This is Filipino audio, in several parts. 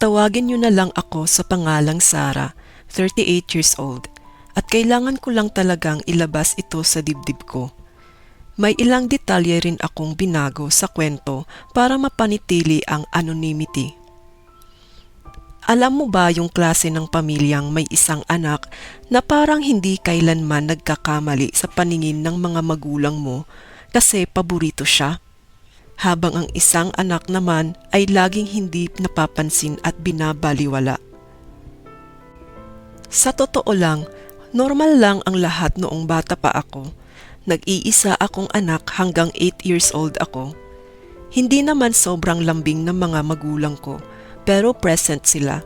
Tawagin niyo na lang ako sa pangalang Sarah, 38 years old, at kailangan ko lang talagang ilabas ito sa dibdib ko. May ilang detalye rin akong binago sa kwento para mapanitili ang anonymity. Alam mo ba yung klase ng pamilyang may isang anak na parang hindi kailanman nagkakamali sa paningin ng mga magulang mo kasi paborito siya? Habang ang isang anak naman ay laging hindi napapansin at binabaliwala. Sa totoo lang, normal lang ang lahat noong bata pa ako. Nag-iisa akong anak hanggang 8 years old ako. Hindi naman sobrang lambing ng mga magulang ko, pero present sila.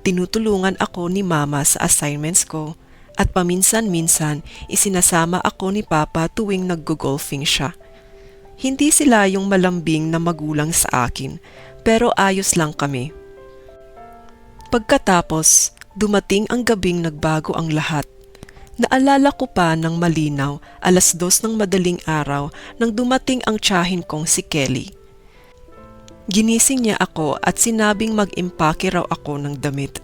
Tinutulungan ako ni mama sa assignments ko at paminsan-minsan isinasama ako ni papa tuwing nag-golfing siya. Hindi sila yung malambing na magulang sa akin, pero ayos lang kami. Pagkatapos, dumating ang gabing nagbago ang lahat. Naalala ko pa ng malinaw, 2:00 ng madaling araw nang dumating ang tiyahin kong si Kelly. Ginising niya ako at sinabing mag-impake raw ako ng damit.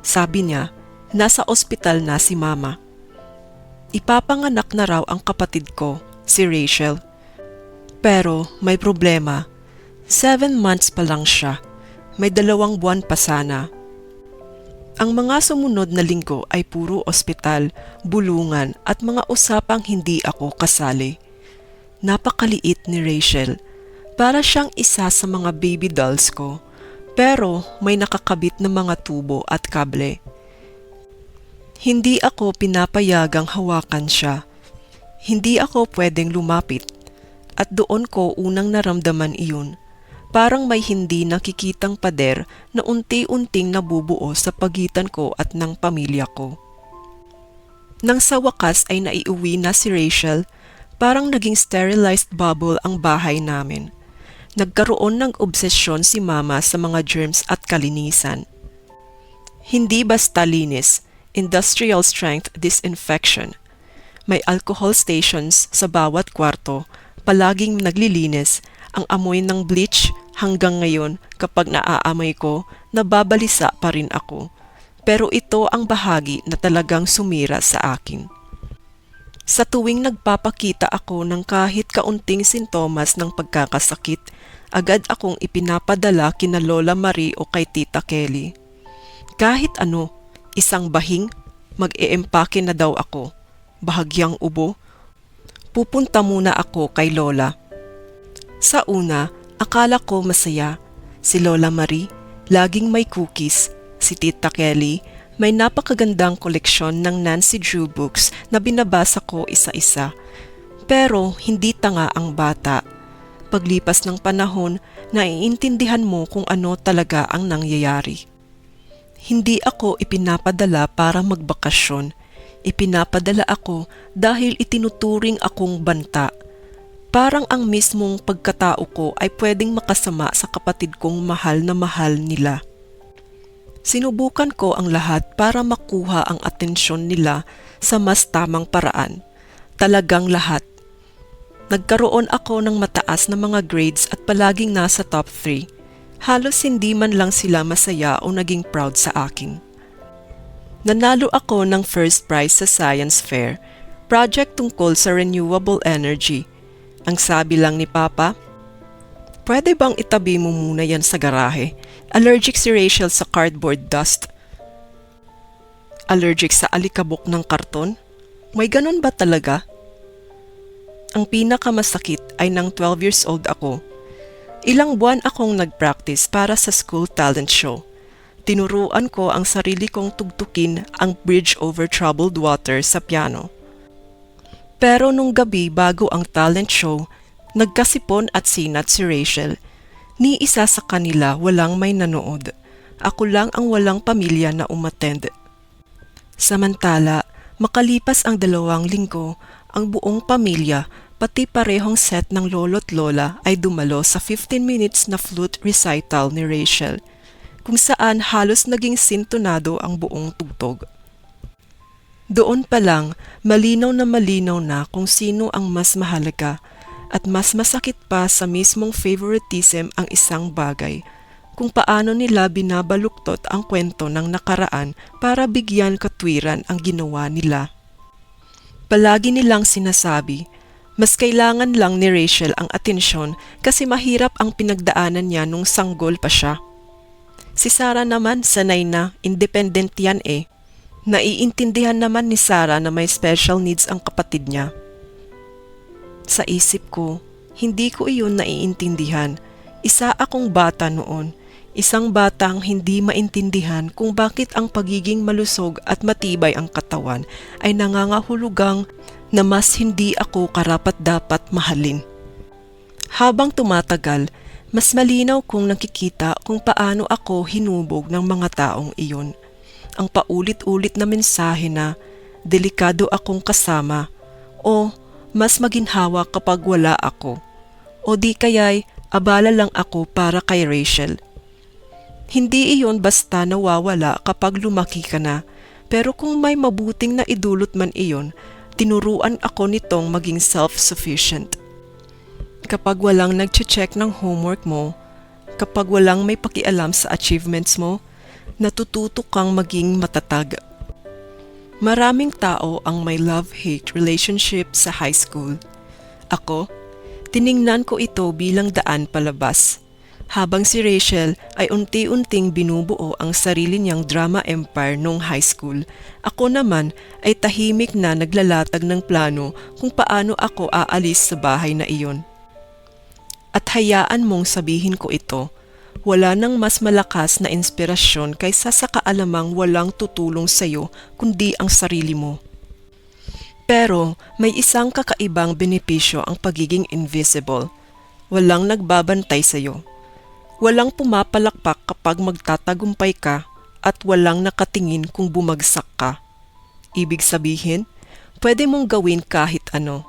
Sabi niya, nasa ospital na si mama. Ipapanganak na raw ang kapatid ko, si Rachel. Pero may problema. 7 months pa lang siya. May 2 buwan pa sana. Ang mga sumunod na linggo ay puro ospital, bulungan at mga usapang hindi ako kasali. Napakaliit ni Rachel. Para siyang isa sa mga baby dolls ko. Pero may nakakabit na mga tubo at kable. Hindi ako pinapayagang hawakan siya. Hindi ako pwedeng lumapit. At doon ko unang naramdaman iyon. Parang may hindi nakikitang pader na unti-unting nabubuo sa pagitan ko at ng pamilya ko. Nang sa wakas ay naiuwi na si Rachel, parang naging sterilized bubble ang bahay namin. Nagkaroon ng obsesyon si mama sa mga germs at kalinisan. Hindi basta linis, industrial strength disinfection. May alcohol stations sa bawat kwarto, palaging naglilinis, ang amoy ng bleach hanggang ngayon kapag naaamoy ko, nababalisa pa rin ako. Pero ito ang bahagi na talagang sumira sa akin. Sa tuwing nagpapakita ako ng kahit kaunting sintomas ng pagkakasakit, agad akong ipinapadala kina Lola Marie o kay Tita Kelly. Kahit ano, isang bahing, mag-eempake na daw ako. Bahagyang ubo, pupunta muna ako kay Lola. Sa una, akala ko masaya. Si Lola Marie, laging may cookies. Si Tita Kelly, may napakagandang koleksyon ng Nancy Drew books na binabasa ko isa-isa. Pero hindi tanga ang bata. Paglipas ng panahon, naiintindihan mo kung ano talaga ang nangyayari. Hindi ako ipinapadala para magbakasyon. Ipinapadala ako dahil itinuturing akong banta. Parang ang mismong pagkatao ko ay pwedeng makasama sa kapatid kong mahal na mahal nila. Sinubukan ko ang lahat para makuha ang atensyon nila sa mas tamang paraan. Talagang lahat. Nagkaroon ako ng mataas na mga grades at palaging nasa top 3. Halos hindi man lang sila masaya o naging proud sa akin. Nanalo ako ng first prize sa science fair, project tungkol sa renewable energy. Ang sabi lang ni Papa, pwede bang itabi mo muna yan sa garahe? Allergic si Rachel sa cardboard dust. Allergic sa alikabok ng karton? May ganun ba talaga? Ang pinakamasakit ay nang 12 years old ako. Ilang buwan akong nag-practice para sa school talent show. Tinuruan ko ang sarili kong tugtukin ang Bridge Over Troubled Water sa piano. Pero nung gabi bago ang talent show, nagkasipon at sinat si Rachel. Ni isa sa kanila walang may nanood. Ako lang ang walang pamilya na umattend. Samantala, makalipas ang 2 linggo, ang buong pamilya, pati parehong set ng lolo't lola ay dumalo sa 15 minutes na flute recital ni Rachel, kung saan halos naging sintonado ang buong tugtog. Doon pa lang, malinaw na kung sino ang mas mahalaga at mas masakit pa sa mismong favoritism ang isang bagay, kung paano nila binabaluktot ang kwento ng nakaraan para bigyan katwiran ang ginawa nila. Palagi nilang sinasabi, mas kailangan lang ni Rachel ang atensyon kasi mahirap ang pinagdaanan niya nung sanggol pa siya. Si Sarah naman sanay na, independent yan eh. Naiintindihan naman ni Sarah na may special needs ang kapatid niya. Sa isip ko, hindi ko iyon naiintindihan. Isa akong bata noon. Isang batang hindi maintindihan kung bakit ang pagiging malusog at matibay ang katawan ay nangangahulugang na mas hindi ako karapat-dapat mahalin. Habang tumatagal, mas malinaw kong nakikita kung paano ako hinubog ng mga taong iyon. Ang paulit-ulit na mensahe na delikado akong kasama o mas maginhawa kapag wala ako o di kaya'y abala lang ako para kay Rachel. Hindi iyon basta nawawala kapag lumaki ka na, pero kung may mabuting na idulot man iyon, tinuruan ako nitong maging self-sufficient. Kapag walang nag-check ng homework mo, kapag walang may pakialam sa achievements mo, natututo kang maging matatag. Maraming tao ang may love-hate relationship sa high school. Ako, tiningnan ko ito bilang daan palabas. Habang si Rachel ay unti-unting binubuo ang sarili niyang drama empire nung high school, ako naman ay tahimik na naglalatag ng plano kung paano ako aalis sa bahay na iyon. At hayaan mong sabihin ko ito, wala nang mas malakas na inspirasyon kaysa sa kaalamang walang tutulong sa'yo kundi ang sarili mo. Pero may isang kakaibang benepisyo ang pagiging invisible. Walang nagbabantay sa'yo. Walang pumapalakpak kapag magtatagumpay ka at walang nakatingin kung bumagsak ka. Ibig sabihin, pwede mong gawin kahit ano.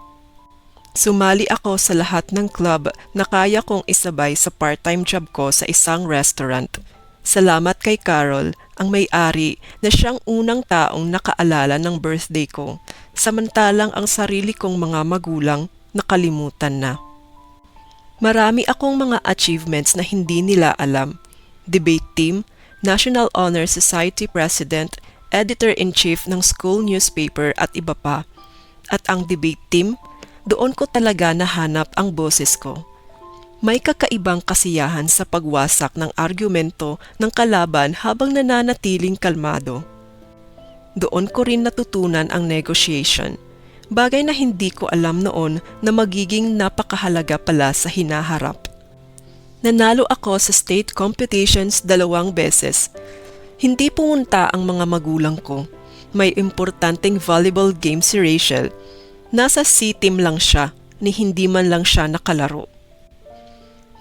Sumali ako sa lahat ng club na kaya kong isabay sa part-time job ko sa isang restaurant. Salamat kay Carol, ang may-ari, na siyang unang taong nakaalala ng birthday ko, samantalang ang sarili kong mga magulang nakalimutan na. Marami akong mga achievements na hindi nila alam. Debate team, National Honor Society President, Editor-in-Chief ng school newspaper at iba pa. At ang debate team, doon ko talaga nahanap ang boses ko. May kakaibang kasiyahan sa pagwasak ng argumento ng kalaban habang nananatiling kalmado. Doon ko rin natutunan ang negotiation. Bagay na hindi ko alam noon na magiging napakahalaga pala sa hinaharap. Nanalo ako sa state competitions 2 beses. Hindi pumunta ang mga magulang ko. May importanteng volleyball game si Rachel. Nasa C-team lang siya, ni hindi man lang siya nakalaro.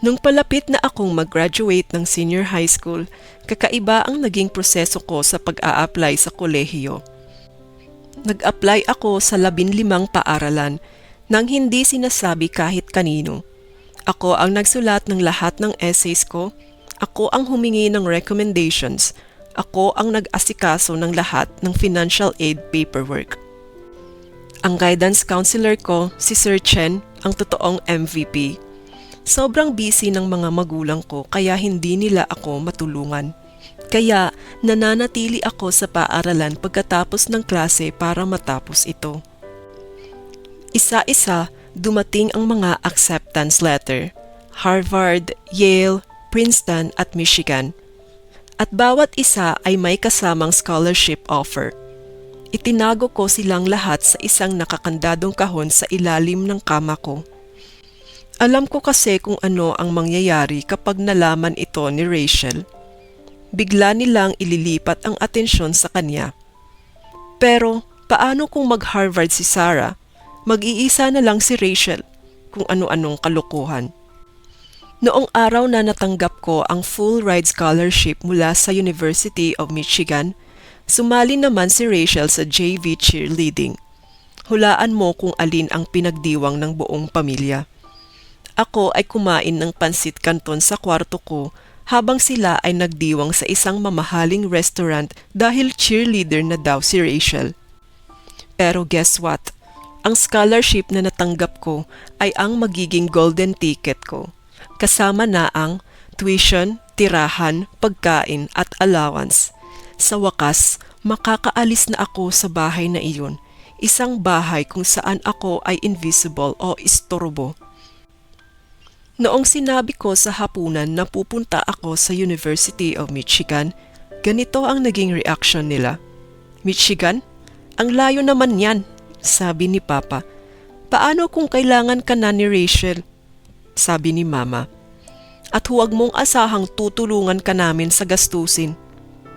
Nung palapit na akong mag-graduate ng senior high school, kakaiba ang naging proseso ko sa pag-a-apply sa kolehiyo. Nag-apply ako sa 15 paaralan nang hindi sinasabi kahit kanino. Ako ang nagsulat ng lahat ng essays ko. Ako ang humingi ng recommendations. Ako ang nag-asikaso ng lahat ng financial aid paperwork. Ang guidance counselor ko, si Sir Chen, ang totoong MVP. Sobrang busy ng mga magulang ko kaya hindi nila ako matulungan. Kaya nananatili ako sa paaralan pagkatapos ng klase para matapos ito. Isa-isa dumating ang mga acceptance letter. Harvard, Yale, Princeton at Michigan. At bawat isa ay may kasamang scholarship offer. Itinago ko silang lahat sa isang nakakandadong kahon sa ilalim ng kama ko. Alam ko kasi kung ano ang mangyayari kapag nalaman ito ni Rachel. Bigla nilang ililipat ang atensyon sa kanya. Pero paano kung mag-Harvard si Sarah? Mag-iisa na lang si Rachel, kung ano-anong kalokohan. Noong araw na natanggap ko ang full ride scholarship mula sa University of Michigan, sumali naman si Rachel sa JV cheerleading. Hulaan mo kung alin ang pinagdiwang ng buong pamilya. Ako ay kumain ng pansit canton sa kwarto ko habang sila ay nagdiwang sa isang mamahaling restaurant dahil cheerleader na daw si Rachel. Pero guess what? Ang scholarship na natanggap ko ay ang magiging golden ticket ko. Kasama na ang tuition, tirahan, pagkain at allowance. Sa wakas, makakaalis na ako sa bahay na iyon, isang bahay kung saan ako ay invisible o istorbo. Noong sinabi ko sa hapunan na pupunta ako sa University of Michigan, ganito ang naging reaction nila. Michigan? Ang layo naman yan, sabi ni Papa. Paano kung kailangan ka na ni Rachel? Sabi ni Mama. At huwag mong asahang tutulungan ka namin sa gastusin.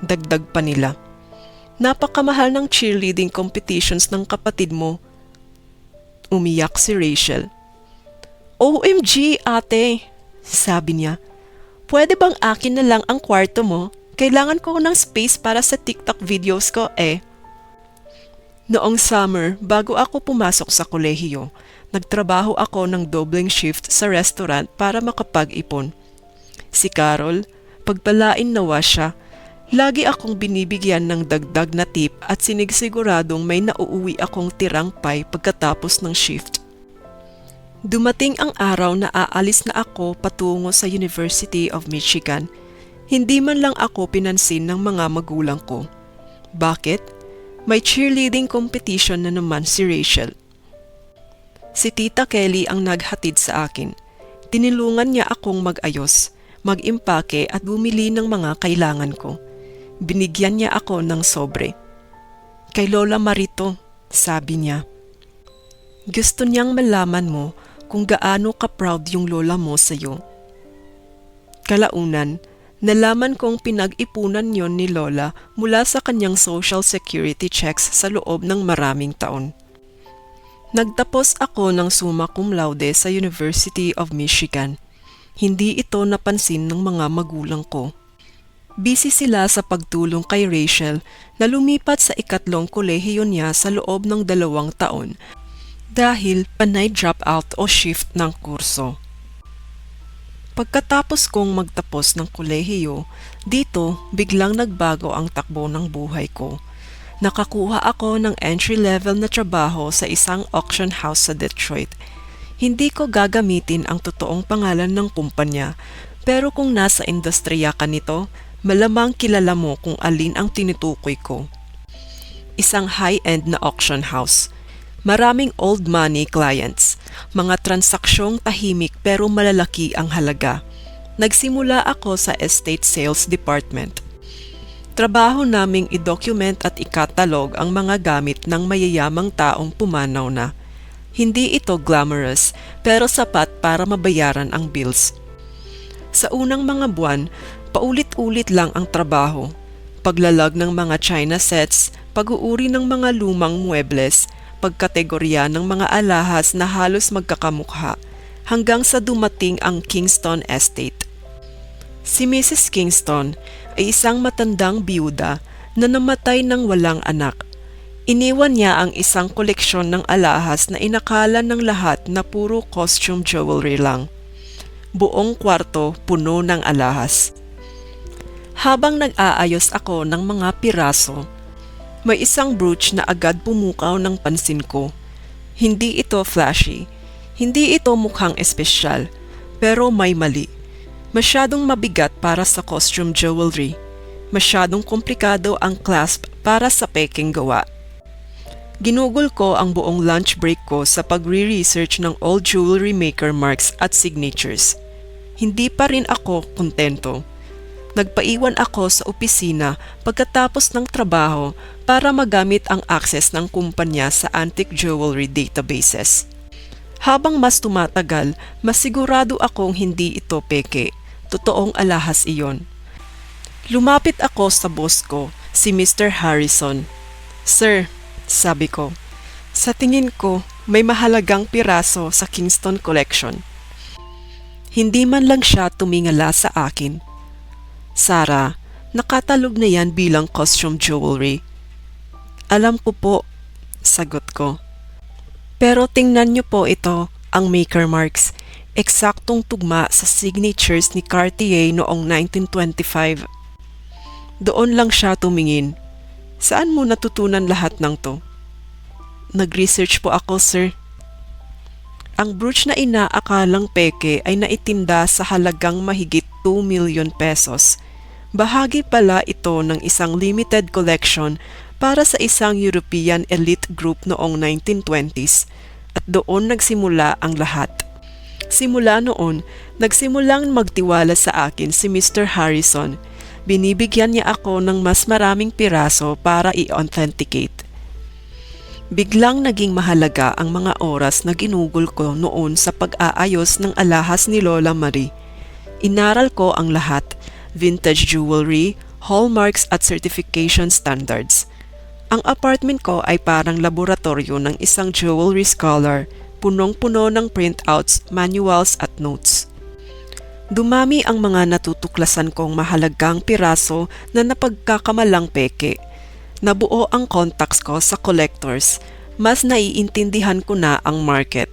Dagdag pa nila. Napakamahal ng cheerleading competitions ng kapatid mo. Umiyak si Rachel. OMG, ate, sabi niya. Pwede bang akin na lang ang kwarto mo? Kailangan ko ng space para sa TikTok videos ko eh. Noong summer, bago ako pumasok sa kolehiyo, nagtrabaho ako ng doubling shift sa restaurant para makapag-ipon. Si Carol, pagpalain nawa siya, lagi akong binibigyan ng dagdag na tip at sinigsiguradong may nauuwi akong tirang pie pagkatapos ng shift. Dumating ang araw na aalis na ako patungo sa University of Michigan. Hindi man lang ako pinansin ng mga magulang ko. Bakit? May cheerleading competition na naman si Rachel. Si Tita Kelly ang naghatid sa akin. Tinulungan niya akong mag-ayos, mag-impake at bumili ng mga kailangan ko. Binigyan niya ako ng sobre. Kay Lola Marito, sabi niya. Gusto niyang malaman mo kung gaano ka-proud yung lola mo sa'yo. Kalaunan, nalaman kong pinag-ipunan yon ni Lola mula sa kanyang social security checks sa loob ng maraming taon. Nagtapos ako ng summa cum laude sa University of Michigan. Hindi ito napansin ng mga magulang ko. Busy sila sa pagtulong kay Rachel na lumipat sa ikatlong kolehiyo niya sa loob ng 2 taon dahil panay drop-out o shift ng kurso. Pagkatapos kong magtapos ng kolehiyo, dito biglang nagbago ang takbo ng buhay ko. Nakakuha ako ng entry-level na trabaho sa isang auction house sa Detroit. Hindi ko gagamitin ang totoong pangalan ng kumpanya, pero kung nasa industriya ka nito, malamang kilala mo kung alin ang tinutukoy ko. Isang high-end na auction house. Maraming old money clients, mga transaksyong tahimik pero malalaki ang halaga. Nagsimula ako sa estate sales department. Trabaho naming i-document at ikatalog ang mga gamit ng mayayamang taong pumanaw na. Hindi ito glamorous pero sapat para mabayaran ang bills. Sa unang mga buwan, paulit-ulit lang ang trabaho. Paglalag ng mga china sets, pag-uuri ng mga lumang muebles, pagkategorya ng mga alahas na halos magkakamukha hanggang sa dumating ang Kingston Estate. Si Mrs. Kingston ay isang matandang biyuda na namatay ng walang anak. Iniwan niya ang isang koleksyon ng alahas na inakala ng lahat na puro costume jewelry lang. Buong kwarto puno ng alahas. Habang nag-aayos ako ng mga piraso, may isang brooch na agad pumukaw ng pansin ko. Hindi ito flashy, hindi ito mukhang espesyal, pero may mali. Masyadong mabigat para sa costume jewelry. Masyadong komplikado ang clasp para sa peking gawa. Ginugol ko ang buong lunch break ko sa pagre-research ng old jewelry maker marks at signatures. Hindi pa rin ako kontento. Nagpaiwan ako sa opisina pagkatapos ng trabaho para magamit ang access ng kumpanya sa antique jewelry databases. Habang mas tumatagal, mas sigurado akong hindi ito peke. Totoong alahas iyon. Lumapit ako sa boss ko, si Mr. Harrison. Sir, sabi ko, sa tingin ko may mahalagang piraso sa Kingston Collection. Hindi man lang siya tumingala sa akin. Sarah, nakatalog na yan bilang costume jewelry. Alam ko po, sagot ko. Pero tingnan niyo po ito, ang maker marks, eksaktong tugma sa signatures ni Cartier noong 1925. Doon lang siya tumingin. Saan mo natutunan lahat ng to? Nag-research po ako, sir. Ang brooch na inaakalang peke ay naitinda sa halagang mahigit 2 million pesos. Bahagi pala ito ng isang limited collection para sa isang European elite group noong 1920s at doon nagsimula ang lahat. Simula noon, nagsimulang magtiwala sa akin si Mr. Harrison. Binibigyan niya ako ng mas maraming piraso para i-authenticate. Biglang naging mahalaga ang mga oras na ginugol ko noon sa pag-aayos ng alahas ni Lola Marie. Inaral ko ang lahat, vintage jewelry, hallmarks at certification standards. Ang apartment ko ay parang laboratorio ng isang jewelry scholar, punong-puno ng printouts, manuals at notes. Dumami ang mga natutuklasan kong mahalagang piraso na napagkakamalang peke. Nabuo ang contacts ko sa collectors, mas naiintindihan ko na ang market.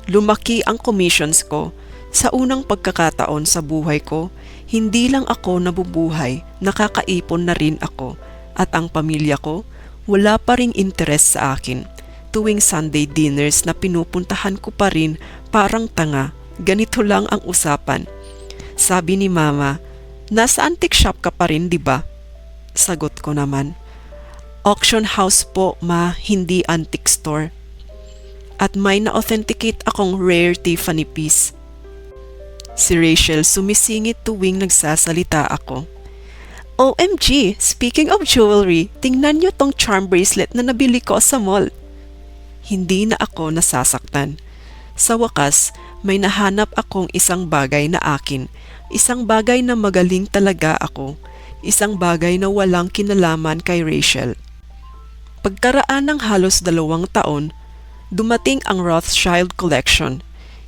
Lumaki ang commissions ko. Sa unang pagkakataon sa buhay ko, hindi lang ako nabubuhay, nakakaipon na rin ako. At ang pamilya ko, wala pa ring interest sa akin. Tuwing Sunday dinners na pinupuntahan ko pa rin, parang tanga, ganito lang ang usapan. Sabi ni Mama, nasa antique shop ka pa rin, di ba? Sagot ko naman, auction house po ma, hindi antique store. At may na-authenticate akong rare Tiffany piece. Si Rachel sumisingit tuwing nagsasalita ako. OMG, speaking of jewelry, tingnan niyo tong charm bracelet na nabili ko sa mall. Hindi na ako nasasaktan. Sa wakas, may nahanap akong isang bagay na akin, isang bagay na magaling talaga ako. Isang bagay na walang kinalaman kay Rachel. Pagkaraan ng halos 2 taon, dumating ang Rothschild Collection,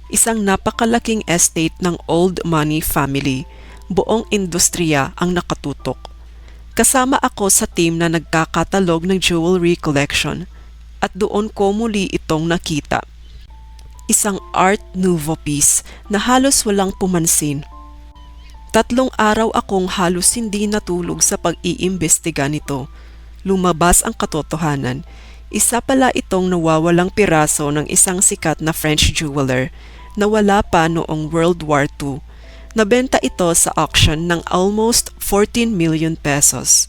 isang napakalaking estate ng old money family. Buong industriya ang nakatutok. Kasama ako sa team na nagkakatalog ng jewelry collection at doon ko muli itong nakita. Isang Art Nouveau piece na halos walang pumansin. 3 araw akong halos hindi natulog sa pag-iimbestiga nito. Lumabas ang katotohanan. Isa pala itong nawawalang piraso ng isang sikat na French jeweler na wala pa noong World War II. Nabenta ito sa auction ng almost 14 million pesos.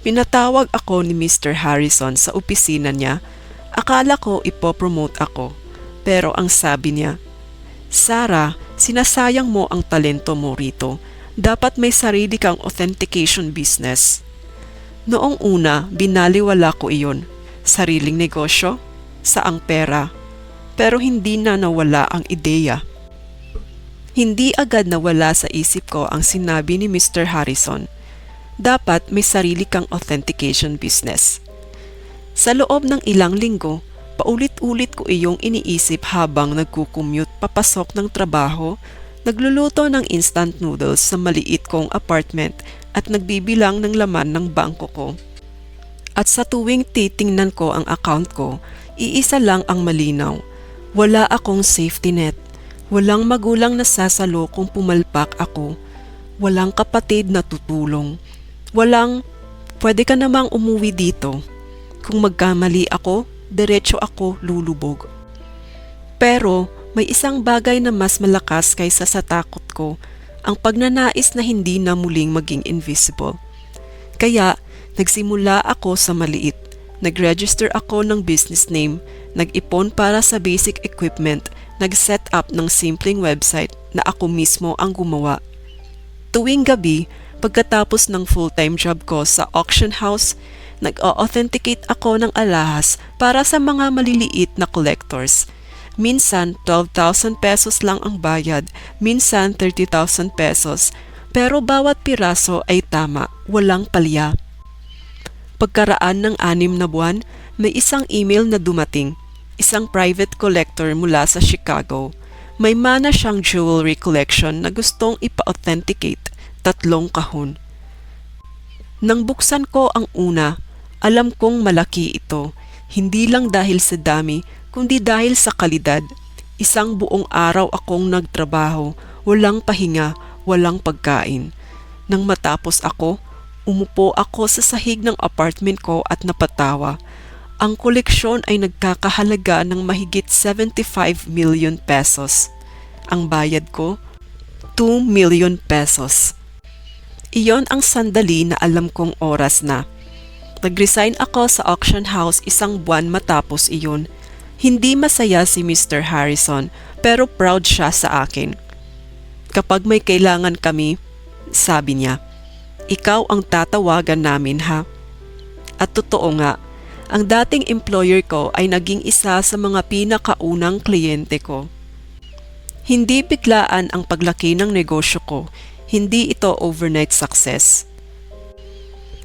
Pinatawag ako ni Mr. Harrison sa opisina niya. Akala ko ipopromote ako. Pero ang sabi niya, Sarah, sinasayang mo ang talento mo rito. Dapat may sarili kang authentication business. Noong una, binaliwala ko iyon. Sariling negosyo? Saang pera? Pero hindi na nawala ang ideya. Hindi agad nawala sa isip ko ang sinabi ni Mr. Harrison. Dapat may sarili kang authentication business. Sa loob ng ilang linggo, paulit-ulit ko iyong iniisip habang nagkukommute papasok ng trabaho, nagluluto ng instant noodles sa maliit kong apartment at nagbibilang ng laman ng bangko ko. At sa tuwing titingnan ko ang account ko, iisa lang ang malinaw. Wala akong safety net. Walang magulang na sasalo kung pumalpak ako. Walang kapatid na tutulong. Walang, pwede ka namang umuwi dito. Kung magkamali ako, diretso ako lulubog. Pero may isang bagay na mas malakas kaysa sa takot ko, ang pagnanais na hindi na muling maging invisible. Kaya nagsimula ako sa maliit. Nag-register ako ng business name, nag-ipon para sa basic equipment, nag-set up ng simpleng website na ako mismo ang gumawa. Tuwing gabi, pagkatapos ng full-time job ko sa auction house, nag-authenticate ako ng alahas para sa mga maliliit na collectors. Minsan 12,000 pesos lang ang bayad, minsan 30,000 pesos, pero bawat piraso ay tama, walang palya. Pagkaraan ng 6 na buwan, may isang email na dumating, isang private collector mula sa Chicago. May mana siyang jewelry collection na gustong ipa-authenticate, 3 kahon. Nang buksan ko ang una, alam kong malaki ito, hindi lang dahil sa dami, kundi dahil sa kalidad. Isang buong araw akong nagtrabaho, walang pahinga, walang pagkain. Nang matapos ako, umupo ako sa sahig ng apartment ko at napatawa. Ang koleksyon ay nagkakahalaga ng mahigit 75 million pesos. Ang bayad ko, 2 million pesos. Iyon ang sandali na alam kong oras na. Nag-resign ako sa auction house isang buwan matapos iyon. Hindi masaya si Mr. Harrison pero proud siya sa akin. Kapag may kailangan kami, sabi niya, ikaw ang tatawagan namin ha. At totoo nga, ang dating employer ko ay naging isa sa mga pinakaunang kliyente ko. Hindi biglaan ang paglaki ng negosyo ko, hindi ito overnight success.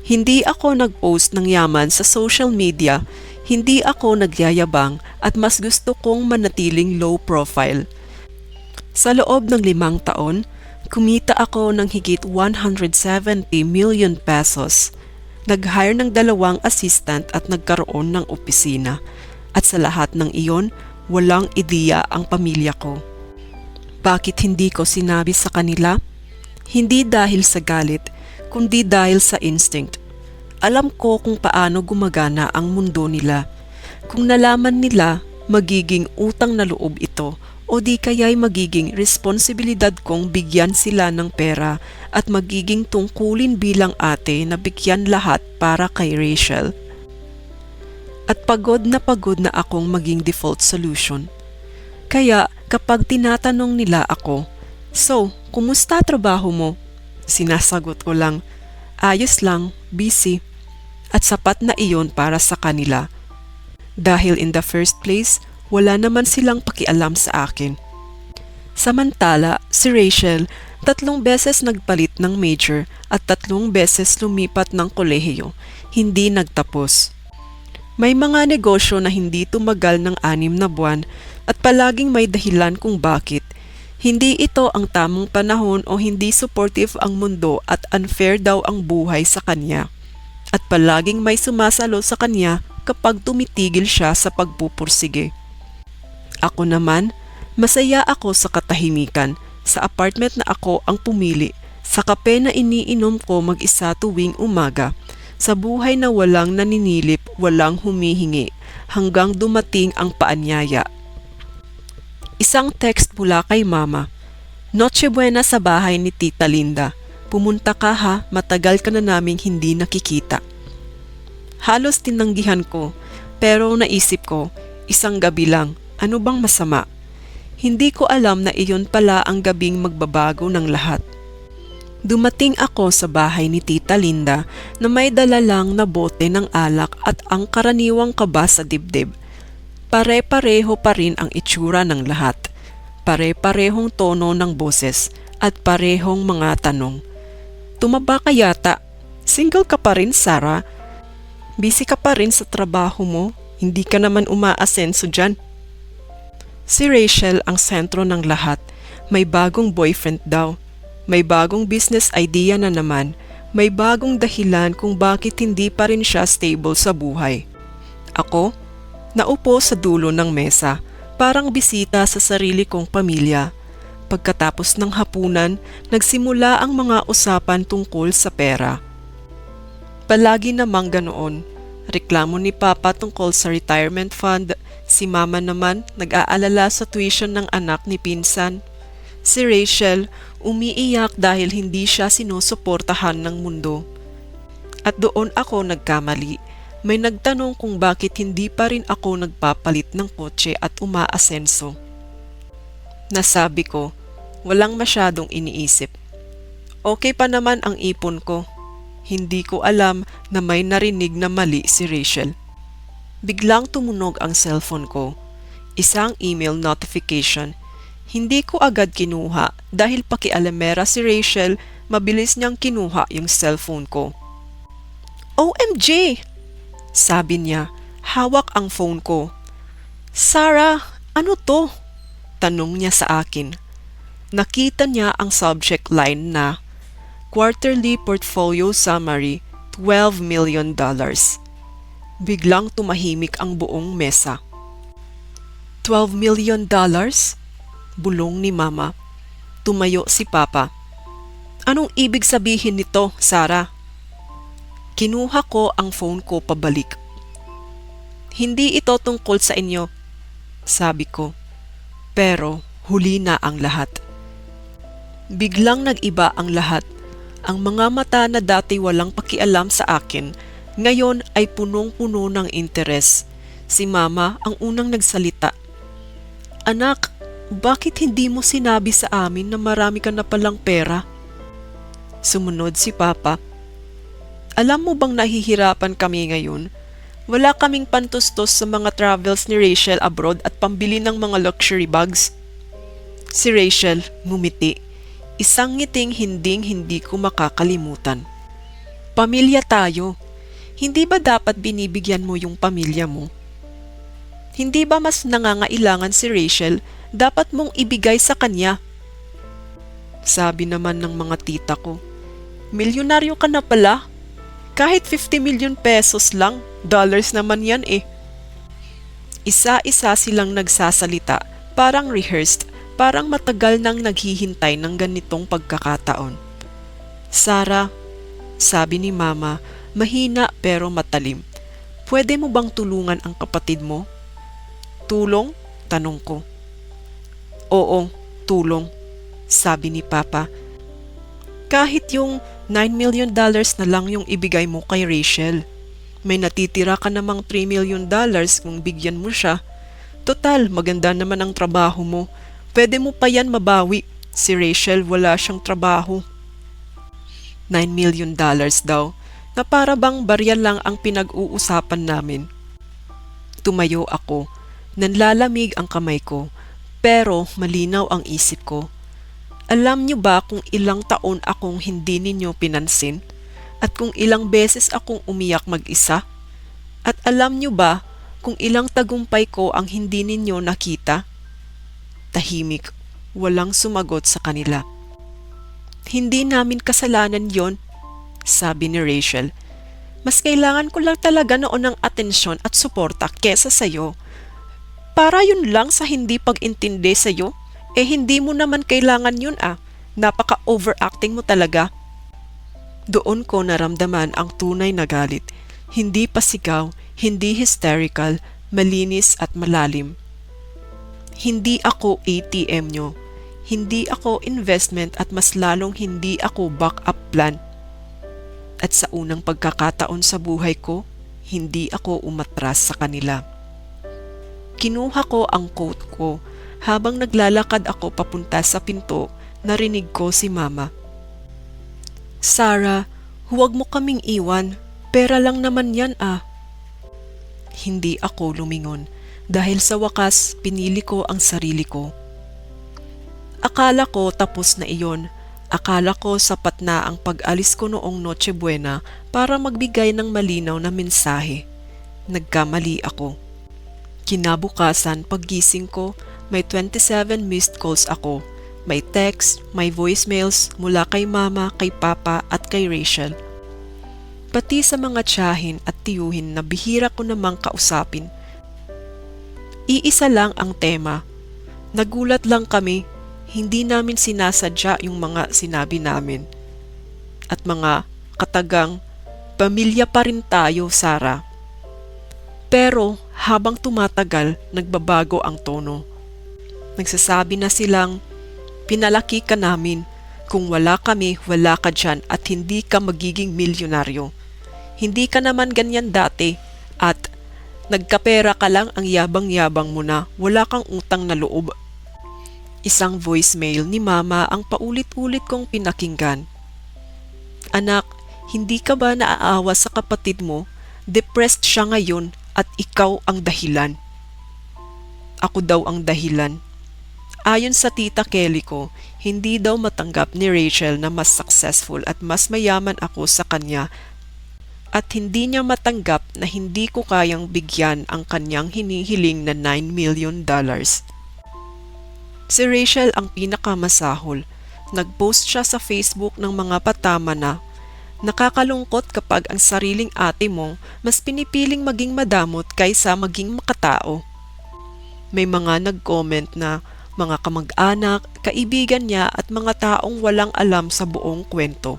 Hindi ako nag-post ng yaman sa social media, hindi ako nagyayabang at mas gusto kong manatiling low profile. Sa loob ng 5 taon, kumita ako ng higit 170 million pesos. Nag-hire ng 2 assistant at nagkaroon ng opisina. At sa lahat ng iyon, walang ideya ang pamilya ko. Bakit hindi ko sinabi sa kanila? Hindi dahil sa galit, kundi dahil sa instinct. Alam ko kung paano gumagana ang mundo nila. Kung nalaman nila, magiging utang na loob ito o di kaya'y magiging responsibilidad kong bigyan sila ng pera at magiging tungkulin bilang ate na bigyan lahat para kay Rachel. At pagod na akong maging default solution. Kaya kapag tinatanong nila ako, "So, kumusta trabaho mo?" Sinasagot ko lang, "Ayos lang, busy." At sapat na iyon para sa kanila. Dahil in the first place, wala naman silang pakialam sa akin. Samantala, si Rachel, 3 beses nagpalit ng major at 3 beses lumipat ng kolehiyo, hindi nagtapos. May mga negosyo na hindi tumagal ng 6 na buwan at palaging may dahilan kung bakit. Hindi ito ang tamang panahon o hindi supportive ang mundo at unfair daw ang buhay sa kanya. At palaging may sumasalo sa kanya kapag tumitigil siya sa pagpupursige. Ako naman, masaya ako sa katahimikan, sa apartment na ako ang pumili, sa kape na iniinom ko mag-isa tuwing umaga, sa buhay na walang naninilip, walang humihingi, hanggang dumating ang paanyaya. Isang text mula kay Mama. Noche buena sa bahay ni Tita Linda. Pumunta ka ha, matagal ka na naming hindi nakikita. Halos tinanggihan ko, pero naisip ko, isang gabi lang, ano bang masama? Hindi ko alam na iyon pala ang gabing magbabago ng lahat. Dumating ako sa bahay ni Tita Linda na may dala lang na bote ng alak at ang karaniwang kaba sa dibdib. Pare-pareho pa rin ang itsura ng lahat. Pare-parehong tono ng boses at parehong mga tanong. Tumaba ka yata. Single ka pa rin, Sarah? Busy ka pa rin sa trabaho mo? Hindi ka naman umaasenso dyan. Si Rachel ang sentro ng lahat. May bagong boyfriend daw. May bagong business idea na naman. May bagong dahilan kung bakit hindi pa rin siya stable sa buhay. Ako, naupo sa dulo ng mesa, parang bisita sa sarili kong pamilya. Pagkatapos ng hapunan, nagsimula ang mga usapan tungkol sa pera. Palagi namang ganoon. Reklamo ni Papa tungkol sa retirement fund. Si Mama naman nag-aalala sa tuition ng anak ni pinsan. Si Rachel umiiyak dahil hindi siya sinusuportahan ng mundo. At doon ako nagkamali. May nagtanong kung bakit hindi pa rin ako nagpapalit ng kotse at umaasenso. Nasabi ko, walang masyadong iniisip. Okay pa naman ang ipon ko. Hindi ko alam na may narinig na mali si Rachel. Biglang tumunog ang cellphone ko. Isang email notification. Hindi ko agad kinuha dahil pakialamera si Rachel, mabilis niyang kinuha yung cellphone ko. OMG! Sabi niya, hawak ang phone ko. Sarah, ano to? Tanong niya sa akin. Nakita niya ang subject line na Quarterly Portfolio Summary, $12 million. Biglang tumahimik ang buong mesa. $12 million? Bulong ni Mama. Tumayo si Papa. Anong ibig sabihin nito, Sarah? Kinuha ko ang phone ko pabalik. Hindi ito tungkol sa inyo, sabi ko. Pero huli na ang lahat. Biglang nag-iba ang lahat. Ang mga mata na dati walang pakialam sa akin, ngayon ay punong-puno ng interes. Si Mama ang unang nagsalita. Anak, bakit hindi mo sinabi sa amin na marami ka na palang pera? Sumunod si Papa. Alam mo bang nahihirapan kami ngayon? Wala kaming pantustos sa mga travels ni Rachel abroad at pambili ng mga luxury bags. Si Rachel ngumiti. Isang ngiting hinding-hindi ko makakalimutan. Pamilya tayo. Hindi ba dapat binibigyan mo yung pamilya mo? Hindi ba mas nangangailangan si Rachel, dapat mong ibigay sa kanya? Sabi naman ng mga tita ko, milyonaryo ka na pala. Kahit 50 million pesos lang, dollars naman yan eh. Isa-isa silang nagsasalita, parang rehearsed, parang matagal nang naghihintay ng ganitong pagkakataon. Sarah, sabi ni Mama, mahina pero matalim, pwede mo bang tulungan ang kapatid mo? Tulong? Tanong ko. Oo, tulong, sabi ni Papa. Kahit yung $9 million na lang yung ibigay mo kay Rachel. May natitira ka namang $3 million kung bigyan mo siya. Total, maganda naman ang trabaho mo. Pwede mo pa yan mabawi. Si Rachel wala siyang trabaho. $9 million daw, na para bang barya lang ang pinag-uusapan namin. Tumayo ako. Nanlalamig ang kamay ko, pero malinaw ang isip ko. Alam niyo ba kung ilang taon akong hindi ninyo pinansin? At kung ilang beses akong umiyak mag-isa? At alam niyo ba kung ilang tagumpay ko ang hindi ninyo nakita? Tahimik, walang sumagot sa kanila. Hindi namin kasalanan yon, sabi ni Rachel. Mas kailangan ko lang talaga noon ng atensyon at suporta kesa sa'yo. Para yun lang sa hindi pag-intindi sa'yo, hindi mo naman kailangan yun ah. Napaka-overacting mo talaga. Doon ko naramdaman ang tunay na galit. Hindi pasigaw, hindi hysterical, malinis at malalim. Hindi ako ATM nyo. Hindi ako investment at mas lalong hindi ako backup plan. At sa unang pagkakataon sa buhay ko, hindi ako umatras sa kanila. Kinuha ko ang coat ko. Habang naglalakad ako papunta sa pinto, narinig ko si Mama. Sarah, huwag mo kaming iwan. Pera lang naman yan ah. Hindi ako lumingon dahil sa wakas pinili ko ang sarili ko. Akala ko tapos na iyon. Akala ko sapat na ang pag-alis ko noong Noche Buena para magbigay ng malinaw na mensahe. Nagkamali ako. Kinabukasan paggising ko, may 27 missed calls ako. May text, may voicemails mula kay Mama, kay Papa at kay Rachel. Pati sa mga tiyahin at tiyuhin na bihira ko namang kausapin. Iisa lang ang tema. Nagulat lang kami, hindi namin sinasadya yung mga sinabi namin. At mga katagang, pamilya pa rin tayo, Sarah. Pero habang tumatagal, nagbabago ang tono. Nagsasabi na silang, pinalaki ka namin, kung wala kami, wala ka dyan at hindi ka magiging milyonaryo. Hindi ka naman ganyan dati at nagkapera ka lang ang yabang-yabang mo na, wala kang utang na loob. Isang voicemail ni Mama ang paulit-ulit kong pinakinggan. Anak, hindi ka ba naaawa sa kapatid mo? Depressed siya ngayon at ikaw ang dahilan. Ako daw ang dahilan. Ayon sa Tita Kelly ko, hindi daw matanggap ni Rachel na mas successful at mas mayaman ako sa kanya at hindi niya matanggap na hindi ko kayang bigyan ang kanyang hinihiling na $9 million. Si Rachel ang pinakamasahol. Nag-post siya sa Facebook ng mga patama na nakakalungkot kapag ang sariling ate mo mas pinipiling maging madamot kaysa maging makatao. May mga nag-comment na mga kamag-anak, kaibigan niya at mga taong walang alam sa buong kwento.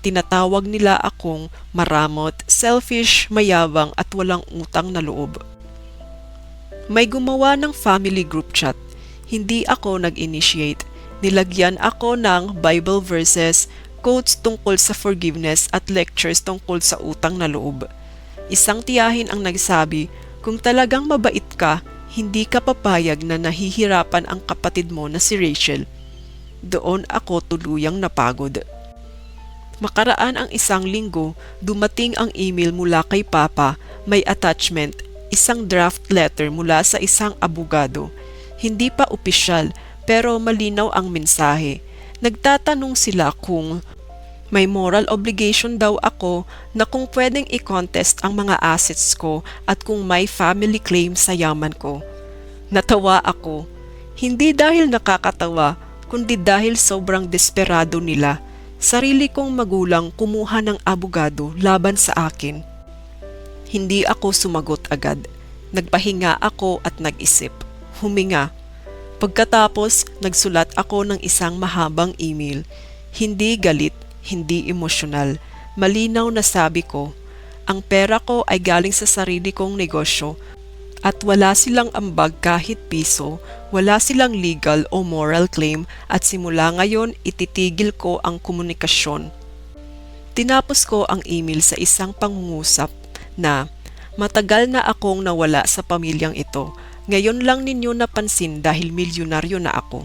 Tinatawag nila akong maramot, selfish, mayabang at walang utang na loob. May gumawa ng family group chat. Hindi ako nag-initiate. Nilagyan ako ng Bible verses, quotes tungkol sa forgiveness at lectures tungkol sa utang na loob. Isang tiyahin ang nagsabi, kung talagang mabait ka, hindi ka papayag na nahihirapan ang kapatid mo na si Rachel. Doon ako tuluyang napagod. Makaraan ang isang linggo, dumating ang email mula kay Papa, may attachment, isang draft letter mula sa isang abogado. Hindi pa opisyal, pero malinaw ang mensahe. Nagtatanong sila kung may moral obligation daw ako na kung pwedeng i-contest ang mga assets ko at kung may family claim sa yaman ko. Natawa ako. Hindi dahil nakakatawa, kundi dahil sobrang desperado nila. Sarili kong magulang kumuha ng abogado laban sa akin. Hindi ako sumagot agad. Nagpahinga ako at nag-isip. Huminga. Pagkatapos, nagsulat ako ng isang mahabang email. Hindi galit, hindi emosyonal. Malinaw na sabi ko, ang pera ko ay galing sa sarili kong negosyo at wala silang ambag kahit piso, wala silang legal o moral claim at simula ngayon ititigil ko ang komunikasyon. Tinapos ko ang email sa isang pangungusap na matagal na akong nawala sa pamilyang ito. Ngayon lang ninyo napansin dahil milyonaryo na ako.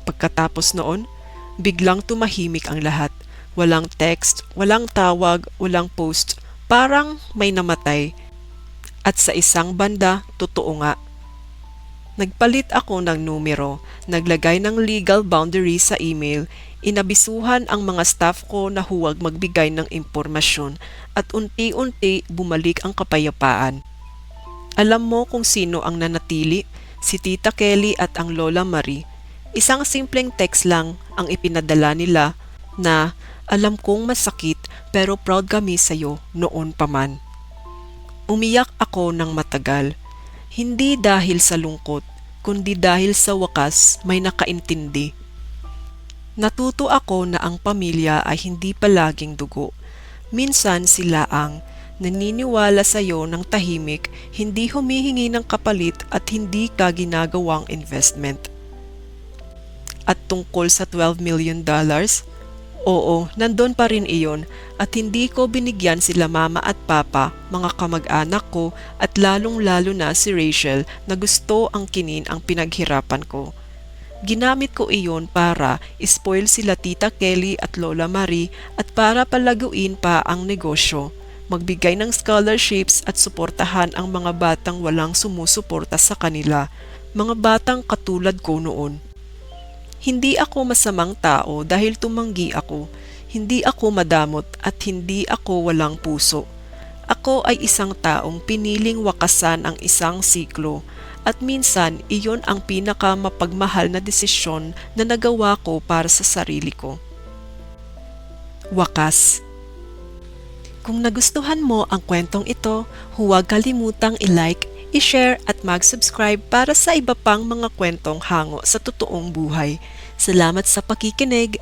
Pagkatapos noon, biglang tumahimik ang lahat. Walang text, walang tawag, walang post. Parang may namatay. At sa isang banda, totoo nga. Nagpalit ako ng numero, naglagay ng legal boundary sa email, inabisuhan ang mga staff ko na huwag magbigay ng impormasyon at unti-unti bumalik ang kapayapaan. Alam mo kung sino ang nanatili? Si Tita Kelly at ang Lola Marie. Isang simpleng text lang ang ipinadala nila na alam kong masakit pero proud kami sa'yo noon pa man. Umiyak ako ng matagal, hindi dahil sa lungkot, kundi dahil sa wakas may nakaintindi. Natuto ako na ang pamilya ay hindi palaging dugo. Minsan sila ang naniniwala sa iyo ng tahimik, hindi humihingi ng kapalit at hindi ka ginagawang investment. At tungkol sa $12 million, oo, nandun pa rin iyon at hindi ko binigyan sila mama at papa, mga kamag-anak ko at lalong-lalo na si Rachel na gusto ang kinin ang pinaghirapan ko. Ginamit ko iyon para spoil sila Tita Kelly at Lola Marie at para palaguin pa ang negosyo, magbigay ng scholarships at suportahan ang mga batang walang sumusuporta sa kanila, mga batang katulad ko noon. Hindi ako masamang tao dahil tumanggi ako. Hindi ako madamot at hindi ako walang puso. Ako ay isang taong piniling wakasan ang isang siklo at minsan iyon ang pinakamapagmahal na desisyon na nagawa ko para sa sarili ko. Wakas. Kung nagustuhan mo ang kwentong ito, huwag kalimutang i-like, i-share at mag-subscribe para sa iba pang mga kwentong hango sa totoong buhay. Salamat sa pakikinig!